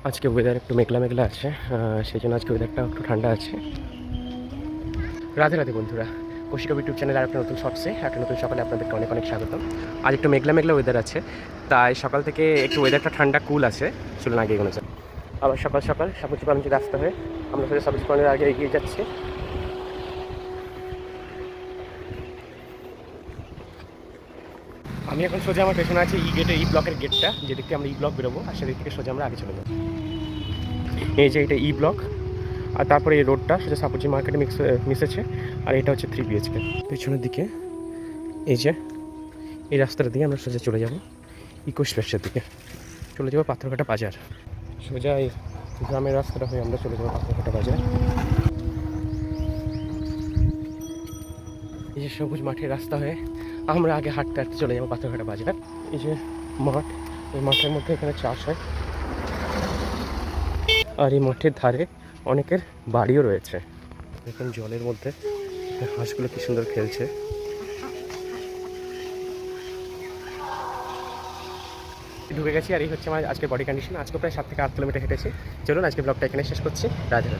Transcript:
আজকে ওয়েদার একটু মেঘলা মেঘলা আছে, সেই জন্য আজকে ওয়েদারটা একটু ঠান্ডা আছে। রাধে রাধে বন্ধুরা, কৌশিক ইউটিউব চ্যানেলে আর একটা নতুন শর্টসে একটা নতুন সকালে আপনাদেরকে অনেক অনেক স্বাগতম। আজ একটু মেঘলা মেঘলা ওয়েদার আছে, তাই সকাল থেকে একটু ওয়েদারটা ঠান্ডা কুল আছে। চলুন আগে এগোনো যায়। আবার সকাল সকাল সাবুজি পালন যে রাস্তা হয়ে আমরা সোজা সাবুজি পালনের আগে এগিয়ে যাচ্ছি। আমি এখন সোজা আমার পেছনে আছে ই ব্লকের গেটটা, যেদিক থেকে আমরা ই ব্লক বেরোবো, আর সেদিক থেকে সোজা আমরা আগে চলে যাবো। এই যে এটা ই ব্লক, আর তারপরে এই রোডটা সেটা সাপুজি মার্কেটে মিশেছে, আর এটা হচ্ছে 3 BHK। পেছনের দিকে এই যে এই রাস্তাটা দিয়ে আমরা সোজা চলে যাব ইকো স্পেসের দিকে, চলে যাবো পাথরঘাটা বাজার। সোজা এই গ্রামের রাস্তাটা হয়ে আমরা চলে যাবো পাথরঘাটা বাজার। এই যে সবুজ মাঠের রাস্তা হয়ে আমরা আগে হাঁটতে হাঁটতে চলে যাবো পাথরঘাটা বাজার। এই যে মাঠ, এই মাঠের মধ্যে এখানে চাষ হয়, আর এই মাঠের ধারে অনেকের বাড়িও রয়েছে। এখন জলের মধ্যে হাঁসগুলো কি সুন্দর খেলছে। ঢুকে গেছি, আর এই হচ্ছে আমার আজকের বডি কন্ডিশন। আজকে প্রায় 7 থেকে 8 কিলোমিটার হেঁটেছি। চলুন আজকে ব্লগটা এখানে শেষ করছি। রাধে রাধে।